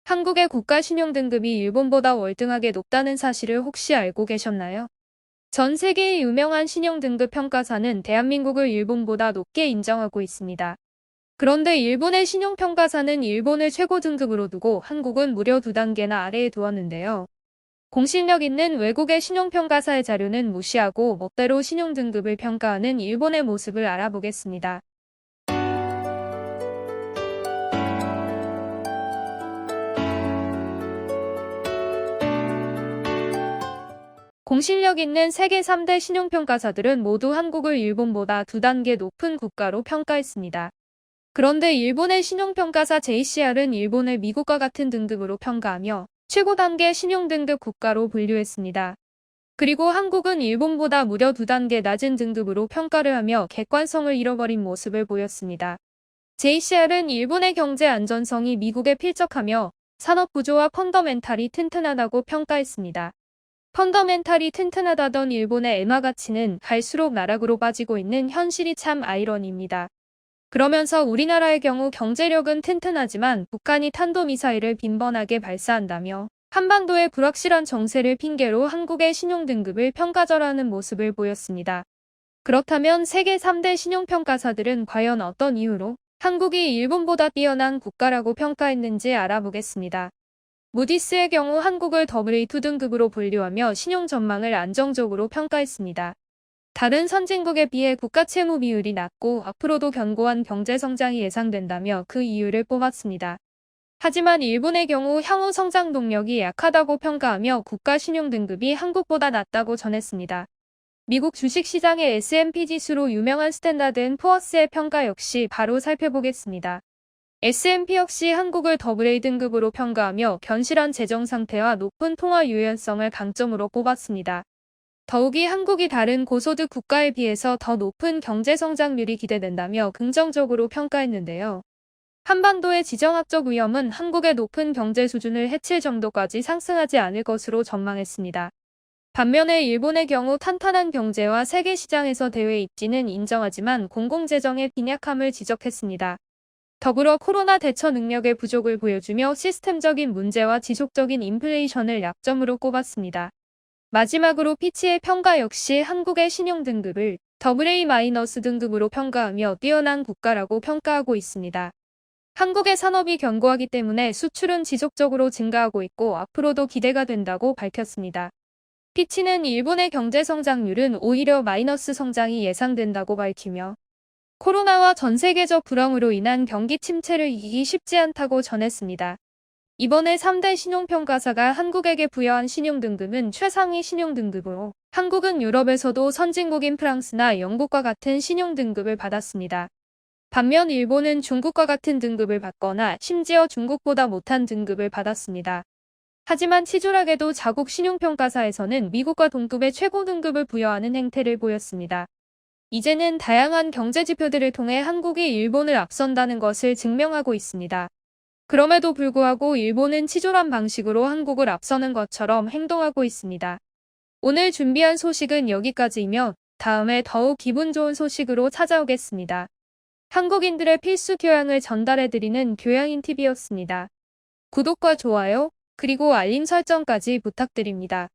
한국의 국가 신용등급이 일본보다 월등하게 높다는 사실을 혹시 알고 계셨나요? 전 세계의 유명한 신용등급 평가사는 대한민국을 일본보다 높게 인정하고 있습니다. 그런데 일본의 신용평가사는 일본을 최고 등급으로 두고 한국은 무려 2단계나 아래에 두었는데요. 공신력 있는 외국의 신용평가사의 자료는 무시하고 멋대로 신용등급을 평가하는 일본의 모습을 알아보겠습니다. 공신력 있는 세계 3대 신용평가사들은 모두 한국을 일본보다 2단계 높은 국가로 평가했습니다. 그런데 일본의 신용평가사 JCR은 일본을 미국과 같은 등급으로 평가하며 최고 단계 신용등급 국가로 분류했습니다. 그리고 한국은 일본보다 무려 2단계 낮은 등급으로 평가를 하며 객관성을 잃어버린 모습을 보였습니다. JCR은 일본의 경제 안전성이 미국에 필적하며 산업 구조와 펀더멘탈이 튼튼하다고 평가했습니다. 펀더멘탈이 튼튼하다던 일본의 엔화 가치는 갈수록 나락으로 빠지고 있는 현실이 참 아이러니입니다. 그러면서 우리나라의 경우 경제력은 튼튼하지만 북한이 탄도미사일을 빈번하게 발사한다며 한반도의 불확실한 정세를 핑계로 한국의 신용등급을 평가절하는 모습을 보였습니다. 그렇다면 세계 3대 신용평가사들은 과연 어떤 이유로 한국이 일본보다 뛰어난 국가라고 평가했는지 알아보겠습니다. 무디스의 경우 한국을 AA2 등급으로 분류하며 신용 전망을 안정적으로 평가했습니다. 다른 선진국에 비해 국가 채무 비율이 낮고 앞으로도 견고한 경제 성장이 예상된다며 그 이유를 뽑았습니다. 하지만 일본의 경우 향후 성장 동력이 약하다고 평가하며 국가 신용 등급이 한국보다 낮다고 전했습니다. 미국 주식시장의 S&P 지수로 유명한 스탠다드 앤 푸어스의 평가 역시 바로 살펴보겠습니다. S&P 역시 한국을 AA 등급으로 평가하며 견실한 재정 상태와 높은 통화 유연성을 강점으로 꼽았습니다. 더욱이 한국이 다른 고소득 국가에 비해서 더 높은 경제 성장률이 기대된다며 긍정적으로 평가했는데요. 한반도의 지정학적 위험은 한국의 높은 경제 수준을 해칠 정도까지 상승하지 않을 것으로 전망했습니다. 반면에 일본의 경우 탄탄한 경제와 세계 시장에서 대외 입지는 인정하지만 공공재정의 빈약함을 지적했습니다. 더불어 코로나 대처 능력의 부족을 보여주며 시스템적인 문제와 지속적인 인플레이션을 약점으로 꼽았습니다. 마지막으로 피치의 평가 역시 한국의 신용등급을 AA- 등급으로 평가하며 뛰어난 국가라고 평가하고 있습니다. 한국의 산업이 견고하기 때문에 수출은 지속적으로 증가하고 있고 앞으로도 기대가 된다고 밝혔습니다. 피치는 일본의 경제 성장률은 오히려 마이너스 성장이 예상된다고 밝히며 코로나와 전 세계적 불황으로 인한 경기 침체를 이기기 쉽지 않다고 전했습니다. 이번에 3대 신용평가사가 한국에게 부여한 신용등급은 최상위 신용등급으로 한국은 유럽에서도 선진국인 프랑스나 영국과 같은 신용등급을 받았습니다. 반면 일본은 중국과 같은 등급을 받거나 심지어 중국보다 못한 등급을 받았습니다. 하지만 치졸하게도 자국 신용평가사에서는 미국과 동급의 최고 등급을 부여하는 행태를 보였습니다. 이제는 다양한 경제지표들을 통해 한국이 일본을 앞선다는 것을 증명하고 있습니다. 그럼에도 불구하고 일본은 치졸한 방식으로 한국을 앞서는 것처럼 행동하고 있습니다. 오늘 준비한 소식은 여기까지이며 다음에 더욱 기분 좋은 소식으로 찾아오겠습니다. 한국인들의 필수 교양을 전달해드리는 교양인TV였습니다. 구독과 좋아요, 그리고 알림 설정까지 부탁드립니다.